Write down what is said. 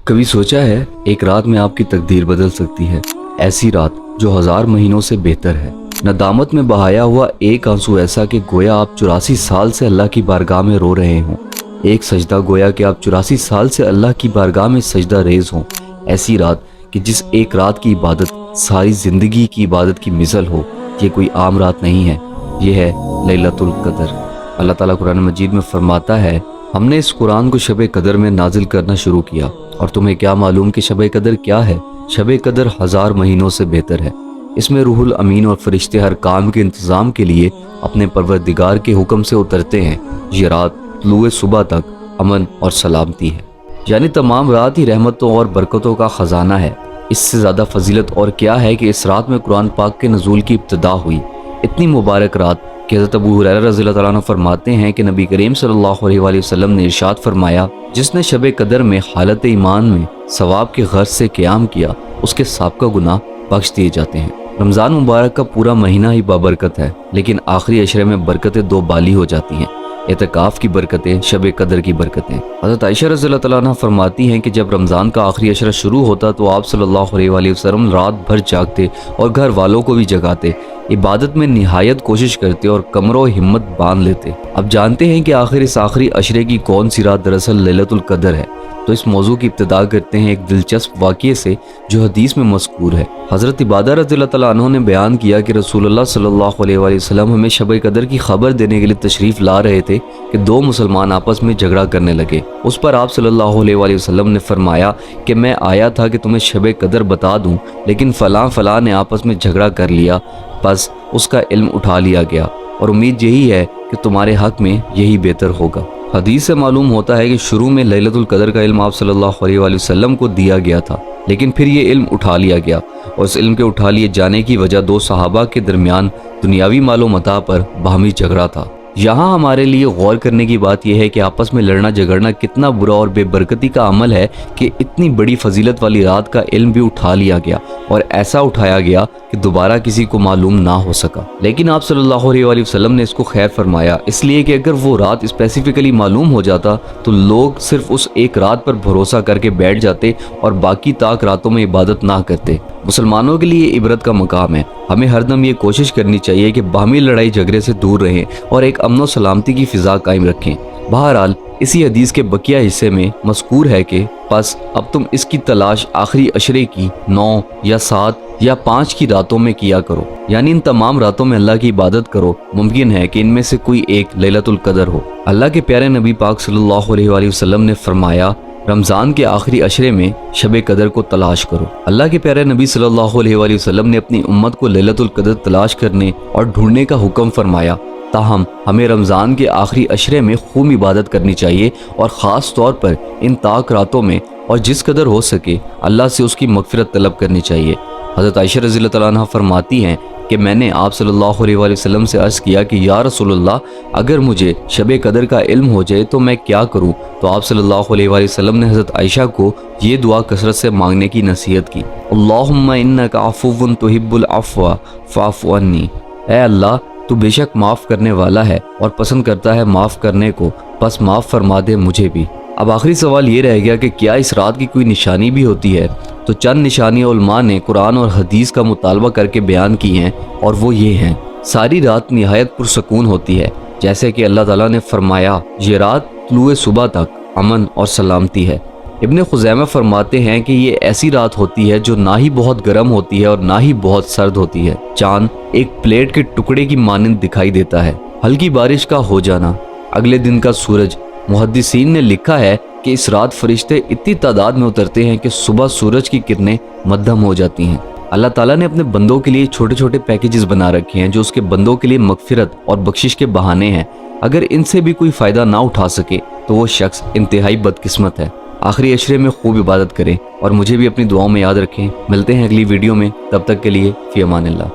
कभी सोचा है एक रात में आपकी तकदीर बदल सकती है। ऐसी रात जो 1000 महीनों से बेहतर है। नदामत में बहाया हुआ एक आंसू ऐसा कि गोया आप 84 साल से अल्लाह की बारगाह में रो रहे हों। एक सजदा गोया कि आप 84 साल से अल्लाह की बारगाह में सजदा रेज हों। ऐसी रात कि जिस एक रात की इबादत सारी जिंदगी की इबादत की मिसल हो। ये कोई आम रात नहीं है, ये है लैलतुल कदर। अल्लाह ताला कुरान मजीद में फरमाता है, हमने इस कुरान को शब कदर में नाजिल करना शुरू किया और तुम्हें क्या मालूम कि शब कदर क्या है। शब कदर 1000 महीनों से बेहतर है। इसमें रूहुल अमीन और फरिश्ते हर काम के इंतज़ाम के लिए अपने परवरदिगार के हुक्म से उतरते हैं। ये रात तुलुए सुबह तक अमन और सलामती है, यानी तमाम रात ही रहमतों और बरकतों का ख़जाना है। इससे ज़्यादा फजीलत और क्या है कि इस रात में कुरान पाक के नज़ूल की इब्तिदा हुई। इतनी मुबारक रात कि हज़रत अबू हुरैरा रज़ियल्लाहु ताला अन्हु फरमाते हैं कि नबी करीम सल्लल्लाहु अलैहि वसल्लम ने इरशाद फरमाया, जिसने शब कदर में हालत ईमान में सवाब के गर्ज से क़याम किया उसके साबका गुनाह बख्श दिए जाते हैं। रमज़ान मुबारक का पूरा महीना ही बाबरकत है, लेकिन आखिरी अशरे में बरकतें दो बाली हो जाती हैं। एतकाफ़ की बरकतें, शब कदर की बरकतें। हज़रत आयशा रज़ियल्लाहु ताला अन्हा फरमाती हैं कि जब रमज़ान का आखिरी अशरा शुरू होता तो आप सल्लल्लाहु अलैहि वसल्लम रात भर जागते और घर वालों को भी जगाते, इबादत में निहायत कोशिश करते और कमरों हिम्मत बांध लेते। अब जानते हैं कि आखिर इस आखिरी अशरे की कौन सी रात दरअसल लैलतुल कदर है। तो इस मौजू की इब्तिदा करते हैं एक दिलचस्प वाक़ये से जो हदीस में मज़कूर है। हज़रत इबादा रज़ियल्लाहु ताला अन्हु ने बयान किया कि रसूलुल्लाह सल्लल्लाहु अलैहि वसल्लम हमें शब कदर की खबर देने के लिए तशरीफ़ ला रहे थे कि दो मुसलमान आपस में झगड़ा करने लगे। उस पर आप सल्लल्लाहु अलैहि वसल्लम ने फरमाया कि मैं आया था कि तुम्हें शब कदर बता दूं, लेकिन फ़लाँ ने आपस में झगड़ा कर लिया, बस उसका इल्म उठा लिया गया और उम्मीद यही है कि तुम्हारे हक़ में यही बेहतर होगा। हदीस से मालूम होता है कि शुरू में लैलतुल कदर का इल्म आप सल्लल्लाहु अलैहि वसल्लम को दिया गया था, लेकिन फिर ये इल्म उठा लिया गया और इस इल्म के उठा लिए जाने की वजह दो सहाबा के दरमियान दुनियावी मालो मता पर बाहमी झगड़ा था। यहाँ हमारे लिए गौर करने की बात यह है कि आपस में लड़ना झगड़ना कितना बुरा और बेबरकती का अमल है कि इतनी बड़ी फजीलत वाली रात का इल्म भी उठा लिया गया और ऐसा उठाया गया कि दोबारा किसी को मालूम ना हो सका। लेकिन आप सल्लल्लाहु अलैहि वसल्लम ने इसको खैर फरमाया, इसलिए कि अगर वो रात स्पेसिफिकली मालूम हो जाता तो लोग सिर्फ उस एक रात पर भरोसा करके बैठ जाते और बाकी ताक रातों में इबादत ना करते। मुसलमानों के लिए इबरत का मकाम है। हमें हरदम ये कोशिश करनी चाहिए कि बाहमी लड़ाई झगड़े से दूर रहें और एक अमन और सलामती की फ़िज़ा कायम रखें। बहरहाल इसी हदीस के बकिया हिस्से में मज़कूर है कि बस अब तुम इसकी तलाश आखिरी अशरे की 9 या 7 या 5 की रातों में किया करो, यानी इन तमाम रातों में अल्लाह की इबादत करो। मुमकिन है कि इनमें से कोई एक लैलतुल कदर हो। अल्लाह के प्यारे नबी पाक सल्लल्लाहु अलैहि वसल्लम ने फरमाया, रमज़ान के आखिरी अशरे में शब कदर को तलाश करो। अल्लाह के प्यारे नबी सल्लल्लाहु अलैहि वसल्लम ने अपनी उम्मत को लैलतुल कदर तलाश करने और ढूंढने का हुक्म फरमाया। ताहम हमें रमज़ान के आखिरी अशरे में खूब इबादत करनी चाहिए और ख़ास तौर पर इन ताक रातों में, और जिस कदर हो सके अल्लाह से उसकी मग़फ़िरत तलब करनी चाहिए। हज़रत आयशा रज़ियल्लाहु ताला अन्हा फरमाती हैं कि मैंने आप सल्लल्लाहु अलैहि वसल्लम से अर्ज़ किया कि या रसूलल्लाह, अगर मुझे शब कदर का इल्म हो जाए तो मैं क्या करूं? तो आप सल्लल्लाहु अलैहि वसल्लम ने हज़रत आयशा को ये दुआ कसरत से मांगने की नसीहत की, अल्लाहुम्मा इन्नका अफ़ुव्वुन तुहिब्बुल अफ़्व फ़अफ़ु अन्नी। ऐ अल्लाह, तू बेशक माफ़ करने वाला है और पसंद करता है माफ़ करने को, बस माफ़ फरमा दे मुझे भी। अब आखिरी सवाल ये रह गया कि क्या इस रात की कोई निशानी भी होती है? तो चंद निशानियाँ उलमा ने कुरान और हदीस का मुतालबा करके बयान की हैं और वो ये हैं। सारी रात निहायत पुरसकून होती है, जैसे कि अल्लाह ताला ने फरमाया, ये रात तुलुए सुबह तक अमन और सलामती है। इब्ने खुज़ैमा फरमाते हैं कि ये ऐसी रात होती है जो ना ही बहुत गर्म होती है और ना ही बहुत सर्द होती है। चांद एक प्लेट के टुकड़े की मानंद दिखाई देता है। हल्की बारिश का हो जाना, अगले दिन का सूरज। मुहद्दिसीन ने लिखा है कि इस रात फरिश्ते इतनी तादाद में उतरते हैं कि सुबह सूरज की किरणें मध्यम हो जाती हैं। अल्लाह ताला ने अपने बंदों के लिए छोटे छोटे पैकेजेस बना रखे हैं जो उसके बंदों के लिए मगफिरत और बख्शिश के बहाने हैं। अगर इनसे भी कोई फ़ायदा ना उठा सके तो वो शख्स इंतहाई बदकिस्मत है। आखिरी अशरे में खूब इबादत करें और मुझे भी अपनी दुआओं में याद रखें। मिलते हैं अगली वीडियो में, तब तक के लिए फ़ी अमानिल्लाह।